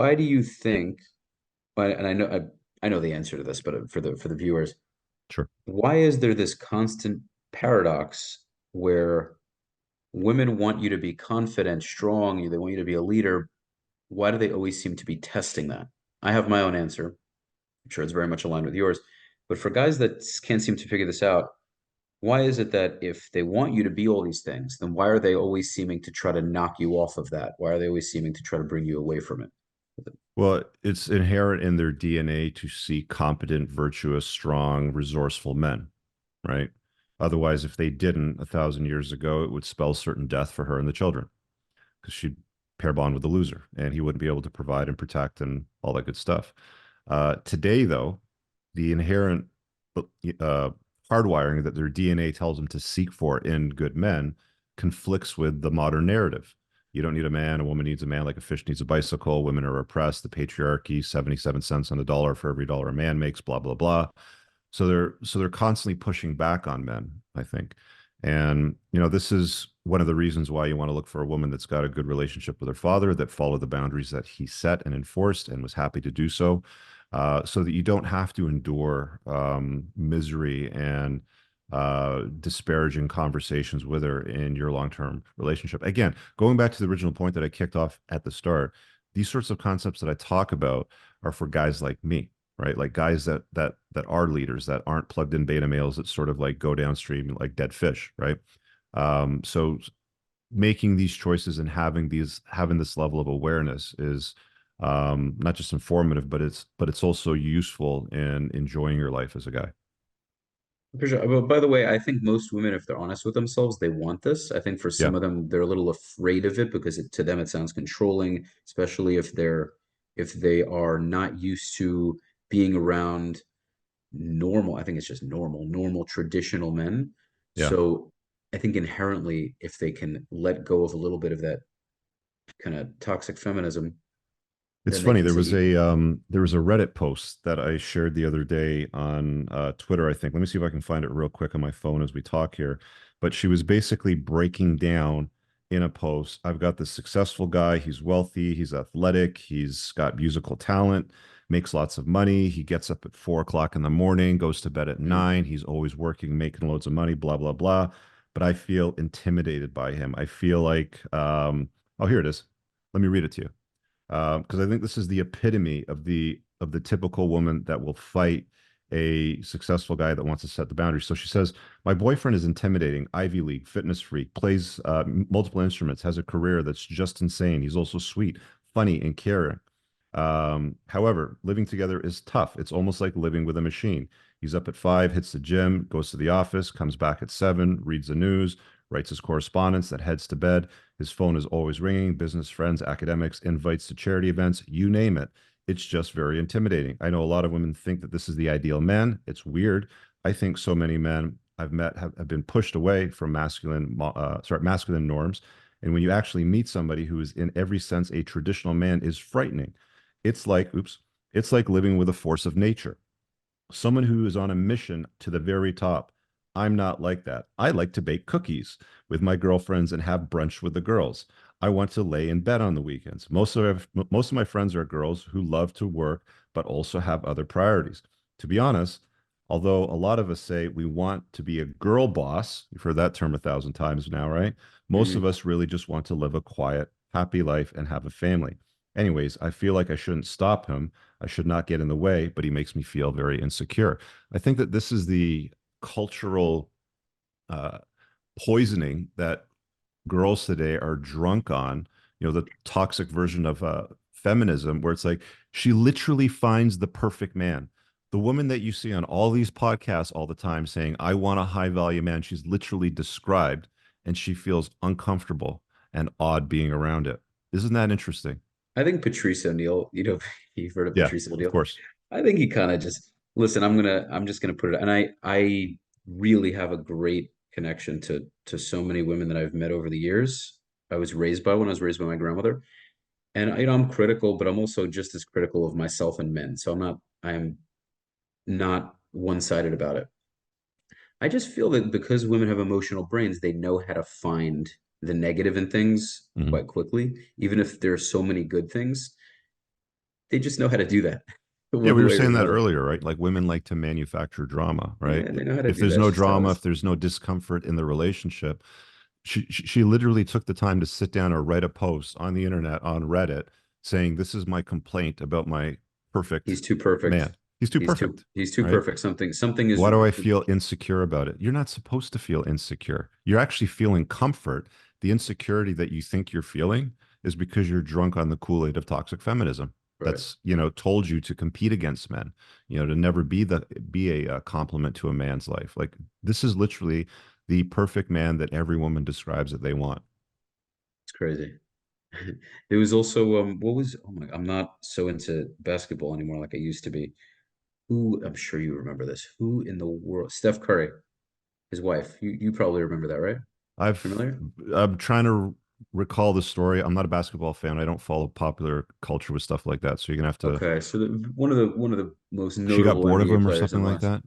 why do you think, and I know the answer to this, but for the viewers, Sure. why is there this constant paradox where women want you to be confident, strong, they want you to be a leader? Why do they always seem to be testing that? I have my own answer. I'm sure it's very much aligned with yours. But for guys that can't seem to figure this out, why is it that if they want you to be all these things, then why are they always seeming to try to knock you off of that? Why are they always seeming to try to bring you away from it? Well, it's inherent in their DNA to seek competent, virtuous, strong, resourceful men, right? Otherwise, if they didn't 1,000 years ago, it would spell certain death for her and the children because she'd pair bond with the loser and he wouldn't be able to provide and protect and all that good stuff. Today, though, the inherent uh, hardwiring that their DNA tells them to seek for in good men conflicts with the modern narrative. You don't need a man. A woman needs a man like a fish needs a bicycle. Women are oppressed. The patriarchy, 77 cents on the dollar for every dollar a man makes, blah, blah, blah. So they're constantly pushing back on men, I think. And this is one of the reasons why you want to look for a woman that's got a good relationship with her father, that followed the boundaries that he set and enforced and was happy to do so, so that you don't have to endure misery and disparaging conversations with her in your long-term relationship. Again, going back to the original point that I kicked off at the start, these sorts of concepts that I talk about are for guys like me, right? Like guys that are leaders, that aren't plugged in beta males that sort of like go downstream like dead fish, right? So making these choices and having this level of awareness is not just informative, but it's also useful in enjoying your life as a guy. For sure. But by the way, I think most women, if they're honest with themselves, they want this. I think for Yeah, some of them, they're a little afraid of it because to them it sounds controlling, especially if they are not used to being around normal. I think it's just normal traditional men. yeah. So I think inherently, if they can let go of a little bit of that kind of toxic feminism, It's then they funny. can There say, was a Reddit post that I shared the other day on Twitter, I think. Let me see if I can find it real quick on my phone as we talk here. But she was basically breaking down in a post. I've got this successful guy. He's wealthy. He's athletic. He's got musical talent. Makes lots of money. He gets up at 4 o'clock in the morning. Goes to bed at mm, 9. He's always working, making loads of money. Blah blah blah. But I feel intimidated by him. I feel like, oh, here it is. Let me read it to you because I think this is the epitome of the typical woman that will fight a successful guy that wants to set the boundaries. So she says, "My boyfriend is intimidating, Ivy League, fitness freak, plays multiple instruments, has a career that's just insane. He's also sweet, funny, and caring. However, living together is tough. It's almost like living with a machine. He's up at 5, hits the gym, goes to the office, comes back at 7, reads the news, writes his correspondence, that heads to bed. His phone is always ringing, business, friends, academics, invites to charity events, you name it. It's just very intimidating. I know a lot of women think that this is the ideal man. It's weird. I think so many men I've met have been pushed away from masculine norms. And when you actually meet somebody who is in every sense a traditional man is frightening. It's like living with a force of nature, someone who is on a mission to the very top. I'm not like that. I like to bake cookies with my girlfriends and have brunch with the girls. I want to lay in bed on the weekends. Most of my friends are girls who love to work but also have other priorities. To be honest, although a lot of us say we want to be a girl boss, you've heard that term 1,000 times now, right? Most of mm. us really just want to live a quiet, happy life and have a family. Anyways, I feel like I shouldn't stop him. I should not get in the way, but he makes me feel very insecure. I think that this is the cultural uh, poisoning that girls today are drunk on, the toxic version of feminism, where it's like she literally finds the perfect man. The woman that you see on all these podcasts all the time saying, I want a high value man, she's literally described and she feels uncomfortable and odd being around it. Isn't that interesting? I think Patrice O'Neill, you've heard of Yeah, Patrice of O'Neill. course. I think he kind of just listen. I'm just gonna put it, and I really have a great connection to so many women that I've met over the years. I was raised by one. I was raised by my grandmother, and I'm critical, but I'm also just as critical of myself and men. So I'm not one-sided about it. I just feel that because women have emotional brains, they know how to find the negative in things Mhm. quite quickly, even if there are so many good things. they just know how to do that Yeah, we one were way or saying that another. earlier, right? Like women like to manufacture drama, right? Yeah, they know how to If do there's that. It's no just how it drama, is. if there's no discomfort in the relationship, she literally took the time to sit down or write a post on the internet on Reddit saying, "This is my complaint about my perfect He's too perfect. man. He's too perfect, He's too right? perfect. Something is Why do I feel insecure about it? You're not supposed to feel insecure. You're actually feeling comfort. The insecurity that you think you're feeling is because you're drunk on the Kool-Aid of toxic feminism. right. That's, told you to compete against men, to never be a compliment to a man's life. Like this is literally the perfect man that every woman describes that they want. It's crazy. There was also what was oh my I'm not so into basketball anymore like I used to be. Who I'm sure you remember this. Who in the world? Steph Curry, his wife. You probably remember that, right? I've Familiar? I'm trying to recall the story. I'm not a basketball fan. I don't follow popular culture with stuff like that. So you're gonna have to. Okay, so one of the most She got notable bored of NBA him or players in something the like last.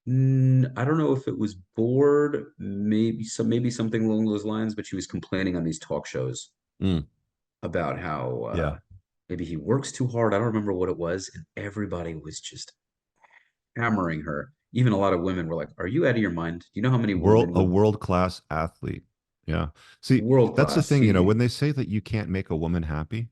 that. I don't know if it was bored, maybe something along those lines, but she was complaining on these talk shows Mm, about how yeah. maybe he works too hard. I don't remember what it was, and everybody was just hammering her. Even a lot of women were like, "Are you out of your mind? Do you know how many women A would world class athlete. Yeah. See, world that's the class?" thing, He, when they say that you can't make a woman happy,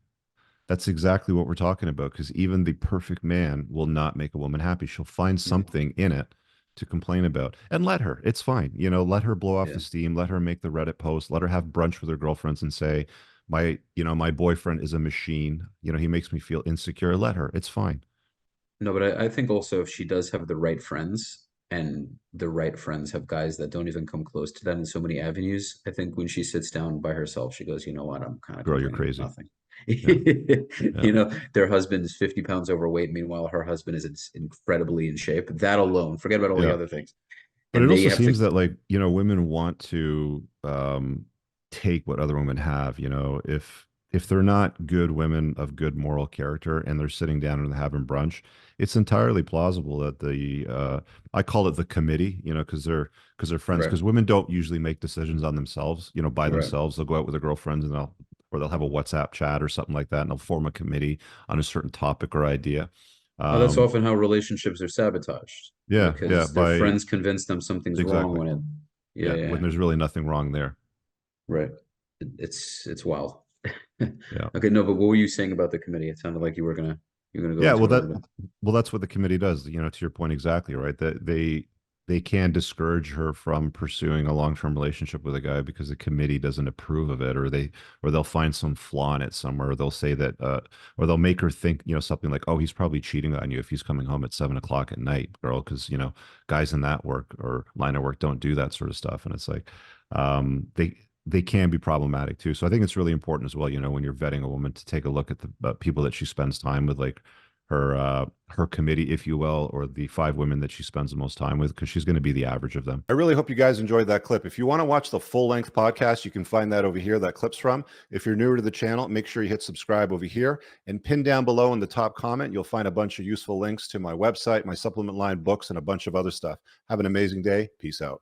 that's exactly what we're talking about. Because even the perfect man will not make a woman happy. She'll find yeah, something in it to complain about. And let her. It's fine. Let her blow off yeah. the steam. Let her make the Reddit post. Let her have brunch with her girlfriends and say, my boyfriend is a machine. He makes me feel insecure. Let her. It's fine. No, but I think also if she does have the right friends and the right friends have guys that don't even come close to that in so many avenues, I think when she sits down by herself, she goes, you know what, I'm kind of Girl, you're complaining about crazy. nothing. Yeah. Yeah. Their husband is 50 pounds overweight. Meanwhile, her husband is incredibly in shape. That alone, forget about all the Yeah. other things. But And it they also have to, seems that like, women want to take what other women have, if they're not good women of good moral character and they're sitting down and having brunch, it's entirely plausible that the I call it the committee, because they're friends right, because women don't usually make decisions on themselves, by right. themselves. They'll go out with their girlfriends and they'll have a WhatsApp chat or something like that and they'll form a committee on a certain topic or idea. Now, that's Um, often how relationships are sabotaged yeah, yeah, because their by friends convince them something's wrong exactly. when yeah, Yeah, yeah, when yeah. there's really nothing wrong there. Right. It's wild. Yeah. Okay, no, but what were you saying about the committee? It sounded like you were gonna go Yeah, into it a little bit. well that's what the committee does, to your point exactly, right? That they can discourage her from pursuing a long-term relationship with a guy because the committee doesn't approve of it, or they'll find some flaw in it somewhere, or they'll say that or they'll make her think, something like, oh, he's probably cheating on you if he's coming home at 7 o'clock at night, girl, because guys in that work or line of work don't do that sort of stuff. And it's like they can be problematic too. So I think it's really important as well, when you're vetting a woman to take a look at the people that she spends time with, like her committee, if you will, or the 5 women that she spends the most time with, because she's going to be the average of them. I really hope you guys enjoyed that clip. If you want to watch the full length podcast, you can find that over here, that clip's from. If you're newer to the channel, make sure you hit subscribe over here and pin down below in the top comment. You'll find a bunch of useful links to my website, my supplement line, books, and a bunch of other stuff. Have an amazing day. Peace out.